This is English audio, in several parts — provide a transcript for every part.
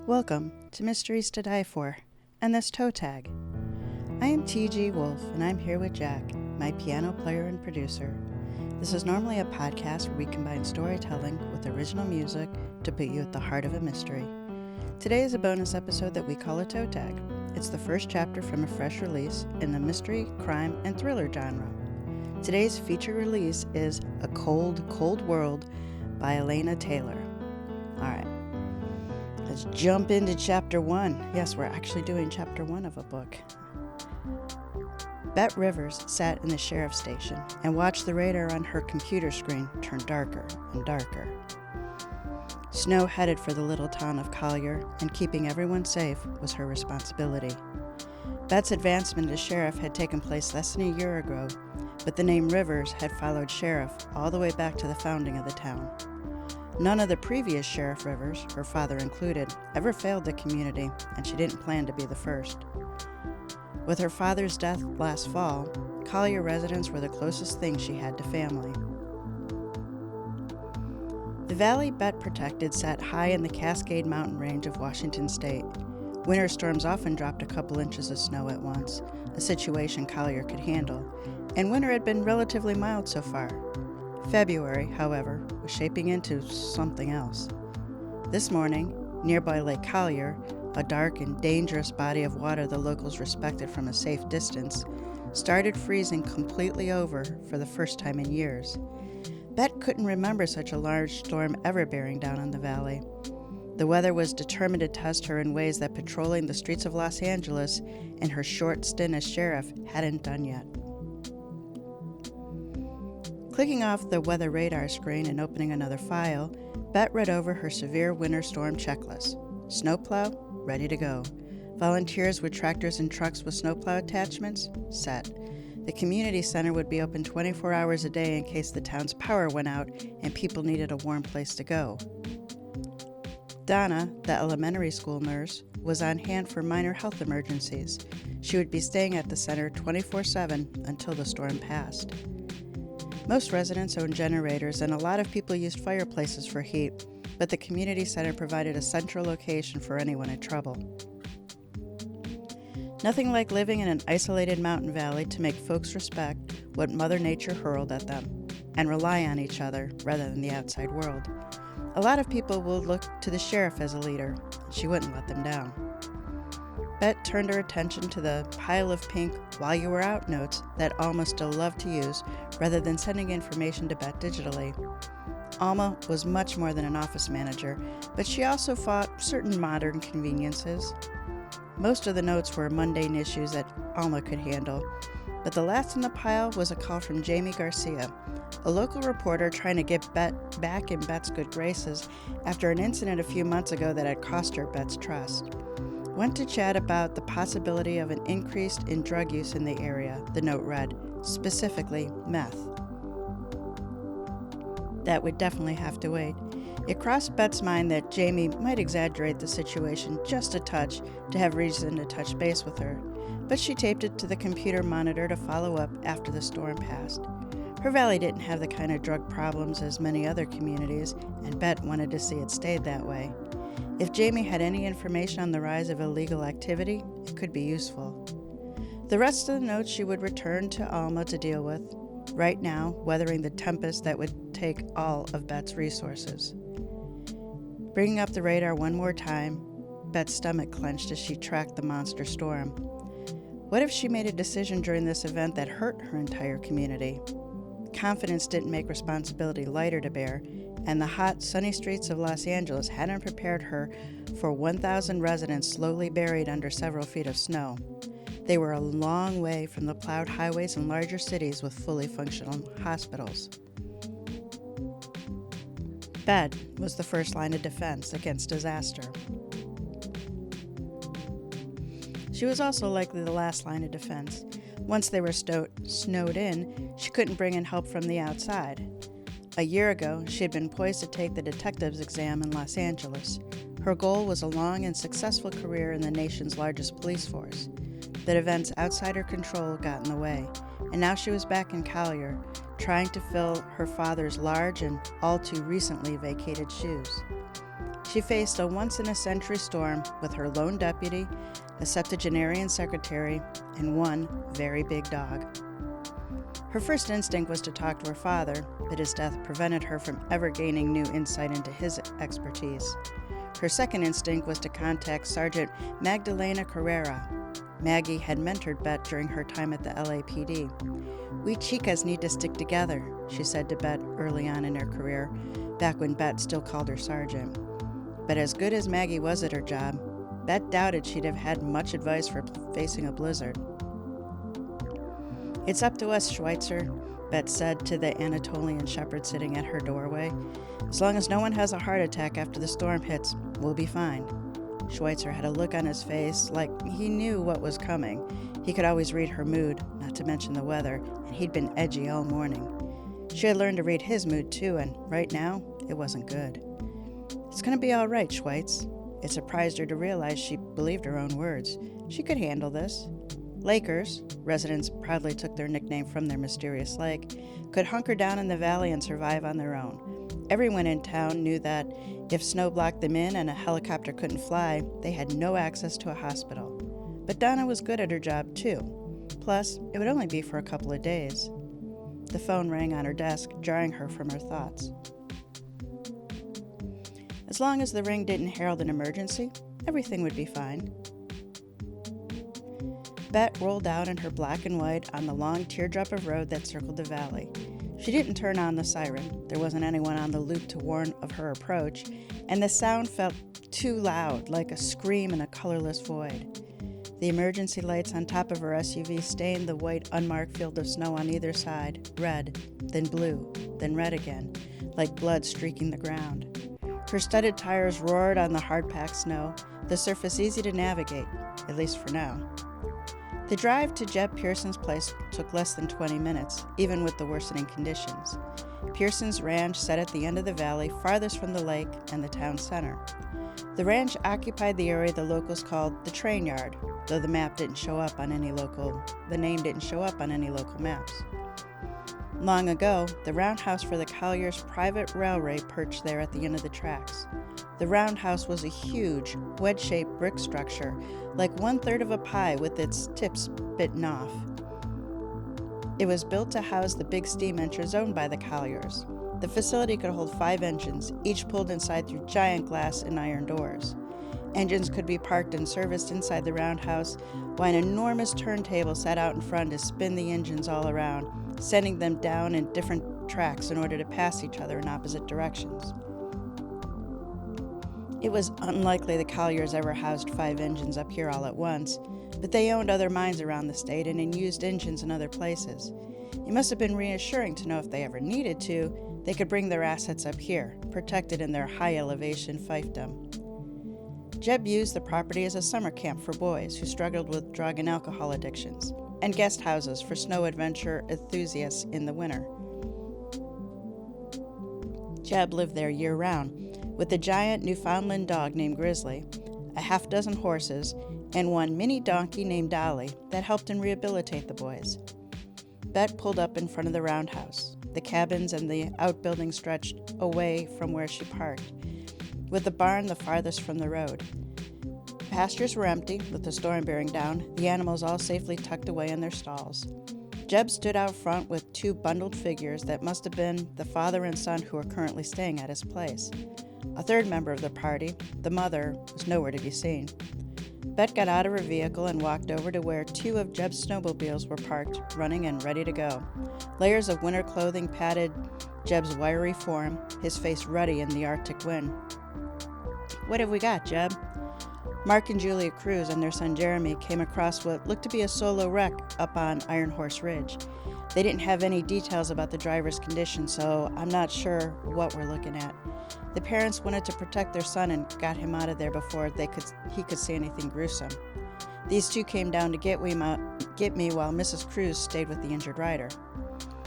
Welcome to Mysteries to Die For and this toe tag. I am TG Wolff and I'm here with Jack, my piano player and producer. This is normally a podcast where we combine storytelling with original music to put you at the heart of a mystery. Today is a bonus episode that we call a toe tag. It's the first chapter from a fresh release in the mystery, crime, and thriller genre. Today's feature release is A Cold, Cold World by Elena Taylor. Alright, let's jump into chapter 1. Yes, we're actually doing chapter 1 of a book. Bet Rivers sat in the sheriff's station and watched the radar on her computer screen turn darker and darker. Snow headed for the little town of Collier, and keeping everyone safe was her responsibility. Bet's advancement as sheriff had taken place less than a year ago, but the name Rivers had followed sheriff all the way back to the founding of the town. None of the previous Sheriff Rivers, her father included, ever failed the community, and she didn't plan to be the first. With her father's death last fall, Collier residents were the closest thing she had to family. The valley Bet protected sat high in the Cascade Mountain range of Washington state. Winter storms often dropped a couple inches of snow at once, a situation Collier could handle, and winter had been relatively mild so far. February, however, was shaping into something else. This morning, nearby Lake Collier, a dark and dangerous body of water the locals respected from a safe distance, started freezing completely over for the first time in years. Bet couldn't remember such a large storm ever bearing down on the valley. The weather was determined to test her in ways that patrolling the streets of Los Angeles in her short stint as sheriff hadn't done yet. Clicking off the weather radar screen and opening another file, Bet read over her severe winter storm checklist. Snowplow, ready to go. Volunteers with tractors and trucks with snowplow attachments, set. The community center would be open 24 hours a day in case the town's power went out and people needed a warm place to go. Donna, the elementary school nurse, was on hand for minor health emergencies. She would be staying at the center 24/7 until the storm passed. Most residents owned generators, and a lot of people used fireplaces for heat, but the community center provided a central location for anyone in trouble. Nothing like living in an isolated mountain valley to make folks respect what Mother Nature hurled at them, and rely on each other rather than the outside world. A lot of people will look to the sheriff as a leader, and she wouldn't let them down. Bet turned her attention to the pile of pink "while you were out" notes that Alma still loved to use rather than sending information to Bet digitally. Alma was much more than an office manager, but she also fought certain modern conveniences. Most of the notes were mundane issues that Alma could handle, but the last in the pile was a call from Jamie Garcia, a local reporter trying to get Bet back in Bet's good graces after an incident a few months ago that had cost her Bet's trust. Went to chat about the possibility of an increase in drug use in the area, the note read, specifically meth. That would definitely have to wait. It crossed Bet's mind that Jamie might exaggerate the situation just a touch to have reason to touch base with her, but she taped it to the computer monitor to follow up after the storm passed. Her valley didn't have the kind of drug problems as many other communities, and Bet wanted to see it stayed that way. If Jamie had any information on the rise of illegal activity, it could be useful. The rest of the notes she would return to Alma to deal with, right now weathering the tempest that would take all of Bet's resources. Bringing up the radar one more time, Bet's stomach clenched as she tracked the monster storm. What if she made a decision during this event that hurt her entire community? Confidence didn't make responsibility lighter to bear, and the hot, sunny streets of Los Angeles hadn't prepared her for 1,000 residents slowly buried under several feet of snow. They were a long way from the plowed highways in larger cities with fully functional hospitals. Bet was the first line of defense against disaster. She was also likely the last line of defense. Once they were snowed in, she couldn't bring in help from the outside. A year ago, she had been poised to take the detective's exam in Los Angeles. Her goal was a long and successful career in the nation's largest police force. But events outside her control got in the way, and now she was back in Collier, trying to fill her father's large and all too recently vacated shoes. She faced a once-in-a-century storm with her lone deputy, a septuagenarian secretary, and one very big dog. Her first instinct was to talk to her father, but his death prevented her from ever gaining new insight into his expertise. Her second instinct was to contact Sergeant Magdalena Carrera. Maggie had mentored Bet during her time at the LAPD. "We chicas need to stick together," she said to Bet early on in her career, back when Bet still called her Sergeant. But as good as Maggie was at her job, Bet doubted she'd have had much advice for facing a blizzard. "It's up to us, Schweitzer," Bet said to the Anatolian shepherd sitting at her doorway. "As long as no one has a heart attack after the storm hits, we'll be fine." Schweitzer had a look on his face like he knew what was coming. He could always read her mood, not to mention the weather, and he'd been edgy all morning. She had learned to read his mood too, and right now, it wasn't good. "It's going to be all right, Schweitz." It surprised her to realize she believed her own words. She could handle this. Lakers, residents proudly took their nickname from their mysterious lake, could hunker down in the valley and survive on their own. Everyone in town knew that if snow blocked them in and a helicopter couldn't fly, they had no access to a hospital. But Donna was good at her job too. Plus, it would only be for a couple of days. The phone rang on her desk, jarring her from her thoughts. As long as the ring didn't herald an emergency, everything would be fine. Bet rolled out in her black and white on the long teardrop of road that circled the valley. She didn't turn on the siren. There wasn't anyone on the loop to warn of her approach, and the sound felt too loud, like a scream in a colorless void. The emergency lights on top of her SUV stained the white, unmarked field of snow on either side, red, then blue, then red again, like blood streaking the ground. Her studded tires roared on the hard-packed snow, the surface easy to navigate, at least for now. The drive to Jeb Pearson's place took less than 20 minutes, even with the worsening conditions. Pearson's ranch sat at the end of the valley, farthest from the lake and the town center. The ranch occupied the area the locals called the train yard, though the name didn't show up on any local maps. Long ago, the roundhouse for the Collier's private railway perched there at the end of the tracks. The roundhouse was a huge, wedge-shaped brick structure, like 1/3 of a pie with its tips bitten off. It was built to house the big steam engines owned by the Colliers. The facility could hold 5 engines, each pulled inside through giant glass and iron doors. Engines could be parked and serviced inside the roundhouse, while an enormous turntable sat out in front to spin the engines all around, sending them down in different tracks in order to pass each other in opposite directions. It was unlikely the Colliers ever housed 5 engines up here all at once, but they owned other mines around the state and used engines in other places. It must have been reassuring to know if they ever needed to, they could bring their assets up here, protected in their high-elevation fiefdom. Jeb used the property as a summer camp for boys who struggled with drug and alcohol addictions, and guest houses for snow adventure enthusiasts in the winter. Jeb lived there year-round, with a giant Newfoundland dog named Grizzly, a half-dozen horses, and one mini donkey named Dolly that helped him rehabilitate the boys. Bet pulled up in front of the roundhouse. The cabins and the outbuildings stretched away from where she parked, with the barn the farthest from the road. Pastures were empty, with the storm bearing down, the animals all safely tucked away in their stalls. Jeb stood out front with 2 bundled figures that must have been the father and son who were currently staying at his place. A third member of the party, the mother, was nowhere to be seen. Bet got out of her vehicle and walked over to where 2 of Jeb's snowmobiles were parked, running and ready to go. Layers of winter clothing padded Jeb's wiry form, his face ruddy in the Arctic wind. "What have we got, Jeb?" Mark and Julia Cruz and their son Jeremy came across what looked to be a solo wreck up on Iron Horse Ridge. They didn't have any details about the driver's condition, so I'm not sure what we're looking at. The parents wanted to protect their son and got him out of there before he could see anything gruesome. These 2 came down to get me while Mrs. Cruz stayed with the injured rider.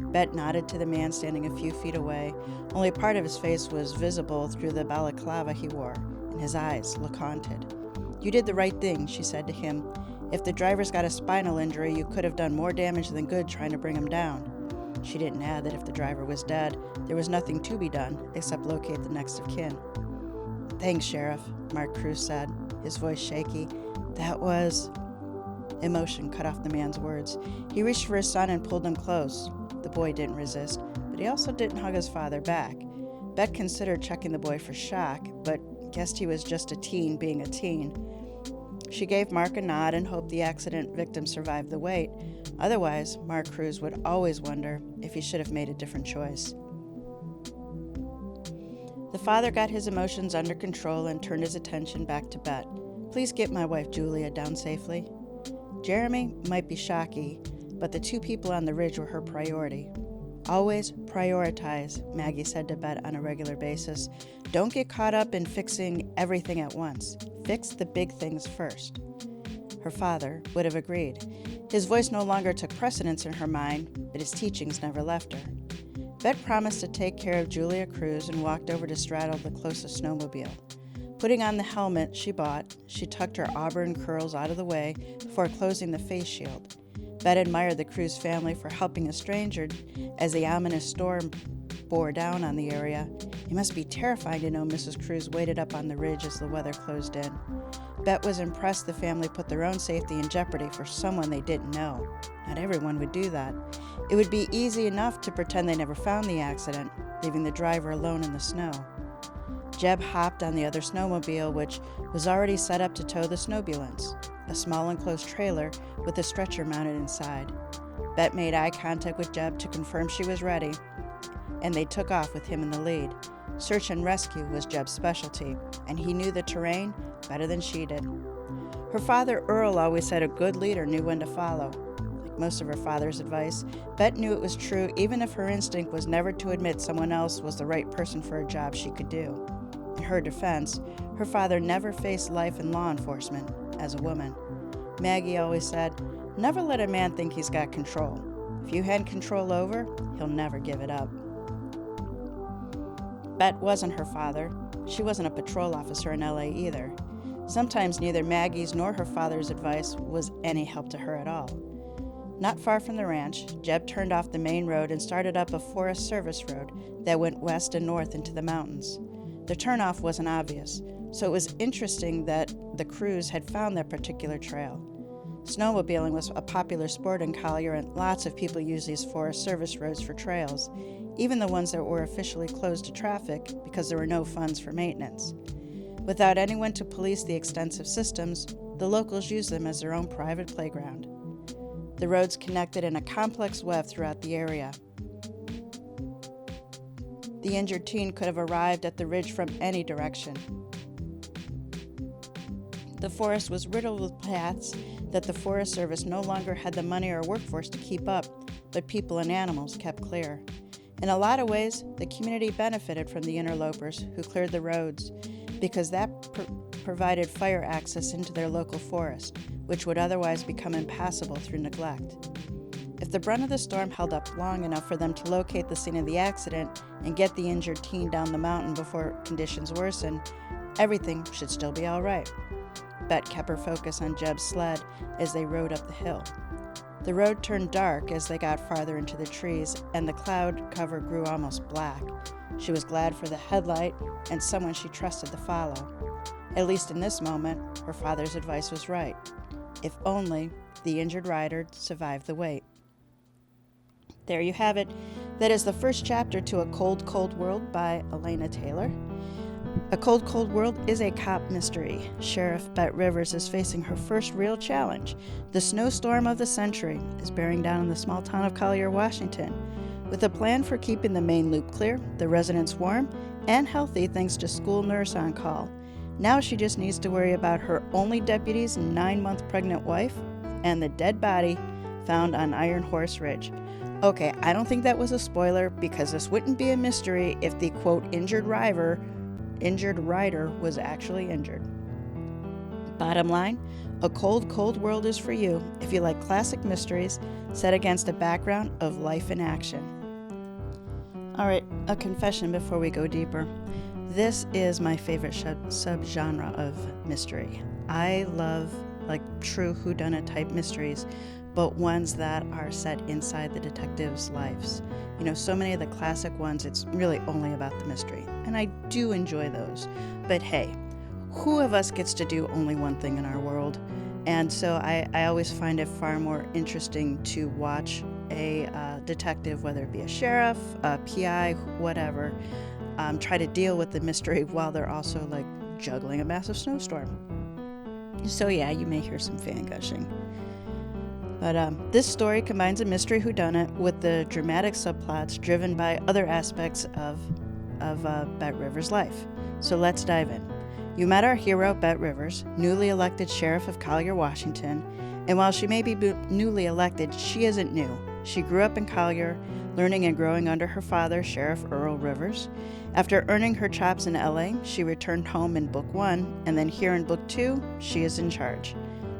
Bet nodded to the man standing a few feet away. Only part of his face was visible through the balaclava he wore, and his eyes looked haunted. "You did the right thing," she said to him. "If the driver's got a spinal injury, you could have done more damage than good trying to bring him down." She didn't add that if the driver was dead, there was nothing to be done except locate the next of kin. "Thanks, Sheriff," Mark Cruz said, his voice shaky. "That was—" Emotion cut off the man's words. He reached for his son and pulled him close. The boy didn't resist, but he also didn't hug his father back. Bet considered checking the boy for shock, but guessed he was just a teen being a teen. She gave Mark a nod and hoped the accident victim survived the wait. Otherwise, Mark Cruz would always wonder if he should have made a different choice. The father got his emotions under control and turned his attention back to Bet. "Please get my wife Julia down safely." Jeremy might be shocky, but the two people on the ridge were her priority. "Always prioritize," Maggie said to Bet on a regular basis. "Don't get caught up in fixing everything at once. Fix the big things first." Her father would have agreed. His voice no longer took precedence in her mind, but his teachings never left her. Bet promised to take care of Julia Cruz and walked over to straddle the closest snowmobile. Putting on the helmet she bought, she tucked her auburn curls out of the way before closing the face shield. Bet admired the Cruz family for helping a stranger as the ominous storm bore down on the area. It must be terrifying to know Mrs. Cruz waited up on the ridge as the weather closed in. Bet was impressed the family put their own safety in jeopardy for someone they didn't know. Not everyone would do that. It would be easy enough to pretend they never found the accident, leaving the driver alone in the snow. Jeb hopped on the other snowmobile, which was already set up to tow the snowbulance, a small enclosed trailer with a stretcher mounted inside. Bet made eye contact with Jeb to confirm she was ready, and they took off with him in the lead. Search and rescue was Jeb's specialty, and he knew the terrain better than she did. Her father, Earl, always said a good leader knew when to follow. Like most of her father's advice, Bet knew it was true even if her instinct was never to admit someone else was the right person for a job she could do. In her defense, her father never faced life in law enforcement as a woman. Maggie always said, "Never let a man think he's got control. If you hand control over, he'll never give it up." Bet wasn't her father. She wasn't a patrol officer in LA either. Sometimes neither Maggie's nor her father's advice was any help to her at all. Not far from the ranch, Jeb turned off the main road and started up a Forest Service road that went west and north into the mountains. The turnoff wasn't obvious, so it was interesting that the Cruz had found that particular trail. Snowmobiling was a popular sport in Collier, and lots of people use these Forest Service roads for trails, even the ones that were officially closed to traffic because there were no funds for maintenance. Without anyone to police the extensive systems, the locals used them as their own private playground. The roads connected in a complex web throughout the area. The injured teen could have arrived at the ridge from any direction. The forest was riddled with paths that the Forest Service no longer had the money or workforce to keep up, but people and animals kept clear. In a lot of ways, the community benefited from the interlopers who cleared the roads, because that provided fire access into their local forest, which would otherwise become impassable through neglect. If the brunt of the storm held up long enough for them to locate the scene of the accident and get the injured teen down the mountain before conditions worsened, everything should still be all right. Bet kept her focus on Jeb's sled as they rode up the hill. The road turned dark as they got farther into the trees, and the cloud cover grew almost black. She was glad for the headlight and someone she trusted to follow. At least in this moment, her father's advice was right. If only the injured rider survived the wait. There you have it. That is the first chapter to A Cold, Cold World by Elena Taylor. A Cold, Cold World is a cop mystery. Sheriff Bet Rivers is facing her first real challenge. The snowstorm of the century is bearing down on the small town of Collier, Washington. With a plan for keeping the main loop clear, the residents warm, and healthy thanks to school nurse on call. Now she just needs to worry about her only deputy's 9-month pregnant wife and the dead body found on Iron Horse Ridge. Okay, I don't think that was a spoiler because this wouldn't be a mystery if the quote injured rider was actually injured. Bottom line, A Cold, Cold World is for you if you like classic mysteries set against a background of life in action. All right, a confession before we go deeper. This is my favorite subgenre of mystery. I love true whodunit type mysteries, but ones that are set inside the detectives' lives. So many of the classic ones, it's really only about the mystery, and I do enjoy those. But hey, who of us gets to do only one thing in our world? And so I always find it far more interesting to watch a detective, whether it be a sheriff, a PI, whatever, try to deal with the mystery while they're also like juggling a massive snowstorm. So yeah, you may hear some fan gushing. But this story combines a mystery whodunit with the dramatic subplots driven by other aspects of Bet Rivers' life. So let's dive in. You met our hero, Bet Rivers, newly elected sheriff of Collier, Washington, and while she may be newly elected, she isn't new. She grew up in Collier, learning and growing under her father, Sheriff Earl Rivers. After earning her chops in LA, she returned home in Book 1, and then here in Book 2, she is in charge.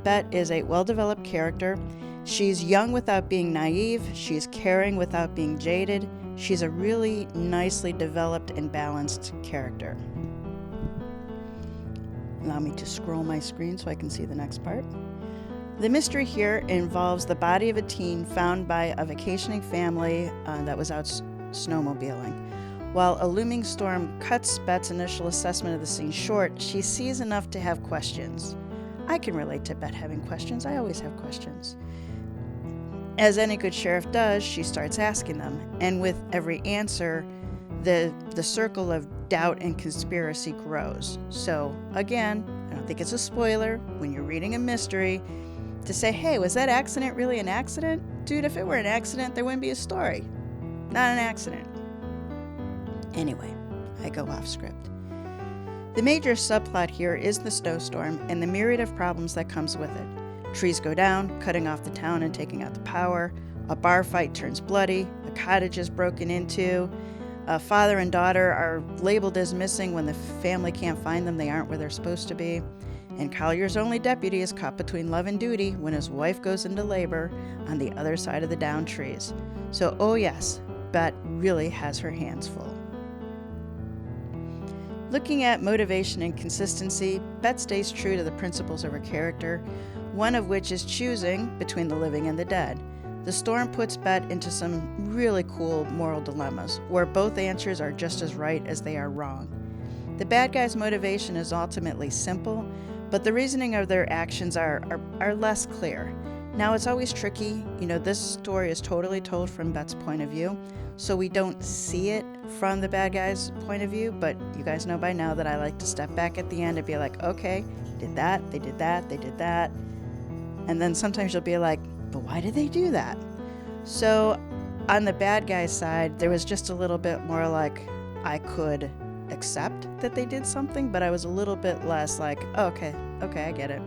Bet is a well-developed character. She's young without being naive. She's caring without being jaded. She's a really nicely developed and balanced character. Allow me to scroll my screen so I can see the next part. The mystery here involves the body of a teen found by a vacationing family that was out snowmobiling. While a looming storm cuts Bet's initial assessment of the scene short, she sees enough to have questions. I can relate to Bet having questions. I always have questions. As any good sheriff does, she starts asking them, and with every answer, the circle of doubt and conspiracy grows. So again, I don't think it's a spoiler when you're reading a mystery to say, hey, was that accident really an accident? Dude, if it were an accident, there wouldn't be a story. Not an accident. Anyway, I go off script. The major subplot here is the snowstorm and the myriad of problems that comes with it. Trees go down, cutting off the town and taking out the power. A bar fight turns bloody. A cottage is broken into. A father and daughter are labeled as missing when the family can't find them. They aren't where they're supposed to be. And Collier's only deputy is caught between love and duty when his wife goes into labor on the other side of the downed trees. So, oh yes, Bet really has her hands full. Looking at motivation and consistency, Bet stays true to the principles of her character, one of which is choosing between the living and the dead. The storm puts Bet into some really cool moral dilemmas, where both answers are just as right as they are wrong. The bad guy's motivation is ultimately simple, but the reasoning of their actions are less clear. Now, it's always tricky. This story is totally told from Bet's point of view, so we don't see it from the bad guy's point of view, but you guys know by now that I like to step back at the end and be like, okay, did that, they did that, they did that. And then sometimes you'll be like, but why did they do that? So on the bad guy's side, there was just a little bit more like I could accept that they did something, but I was a little bit less like, oh, okay, I get it.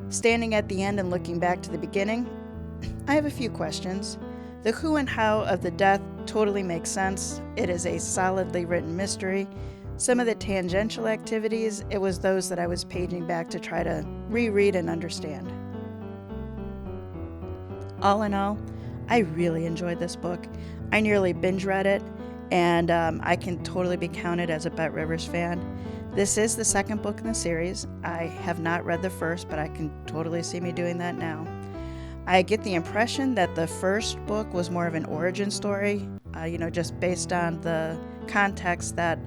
Standing at the end and looking back to the beginning, I have a few questions. The who and how of the death totally makes sense. It is a solidly written mystery. Some of the tangential activities, it was those that I was paging back to try to reread and understand. All in all, I really enjoyed this book. I nearly binge read it, and I can totally be counted as a Bet Rivers fan. This is the second book in the series. I have not read the first, but I can totally see me doing that now. I get the impression that the first book was more of an origin story, just based on the context that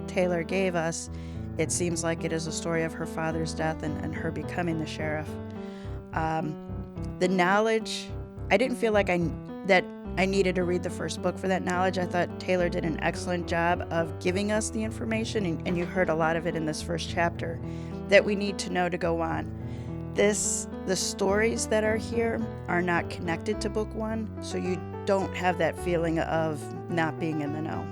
Taylor gave us. It seems like it is a story of her father's death and her becoming the sheriff. The knowledge, I didn't feel like that I needed to read the first book for that knowledge. I thought Taylor did an excellent job of giving us the information, and you heard a lot of it in this first chapter that we need to know to go on. The stories that are here are not connected to book one, so you don't have that feeling of not being in the know.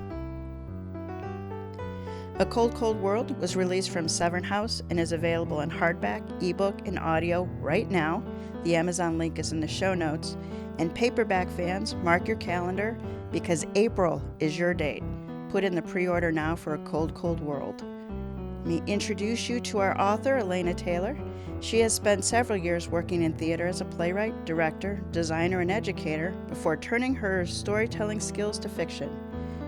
A Cold, Cold World was released from Severn House and is available in hardback, ebook, and audio right now. The Amazon link is in the show notes. And paperback fans, mark your calendar because April is your date. Put in the pre-order now for A Cold, Cold World. Let me introduce you to our author, Elena Taylor. She has spent several years working in theater as a playwright, director, designer, and educator before turning her storytelling skills to fiction.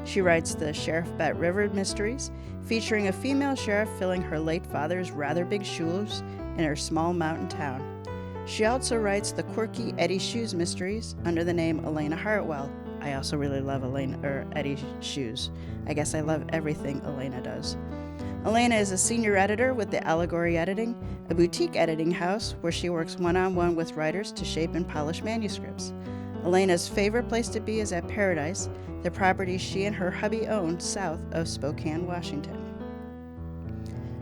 She writes the Sheriff Bet River mysteries, featuring a female sheriff filling her late father's rather big shoes in her small mountain town. She also writes the quirky Eddie Shoes mysteries under the name Elena Hartwell. I also really love Eddie Shoes. I guess I love everything Elena does. Elena is a senior editor with the Allegory Editing, a boutique editing house where she works one-on-one with writers to shape and polish manuscripts. Elena's favorite place to be is at Paradise, the property she and her hubby own south of Spokane, Washington.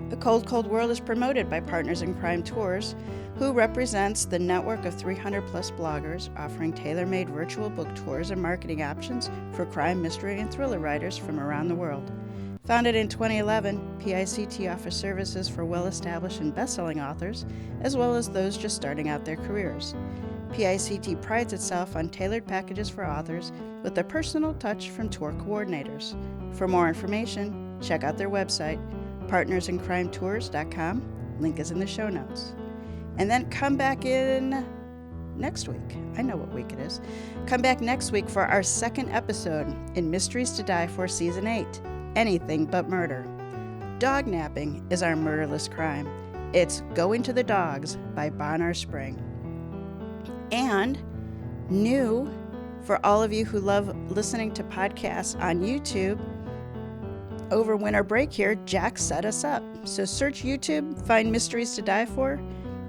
The Cold Cold World is promoted by Partners in Crime Tours, who represents the network of 300-plus bloggers offering tailor-made virtual book tours and marketing options for crime, mystery, and thriller writers from around the world. Founded in 2011, PICT offers services for well-established and best-selling authors, as well as those just starting out their careers. PICT prides itself on tailored packages for authors with a personal touch from tour coordinators. For more information, check out their website, partnersincrimetours.com. Link is in the show notes. And then come back in next week. I know what week it is. Come back next week for our second episode in Mysteries to Die For Season 8, Anything But Murder. Dog napping is our murderless crime. It's Going to the Dogs by Bonar Spring. And new, for all of you who love listening to podcasts on YouTube, over winter break here, Jack set us up. So search YouTube, find Mysteries to Die For,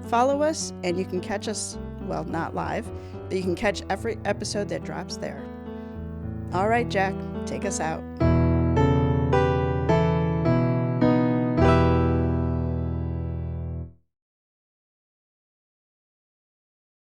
follow us, and you can catch us, well, not live, but you can catch every episode that drops there. All right, Jack, take us out.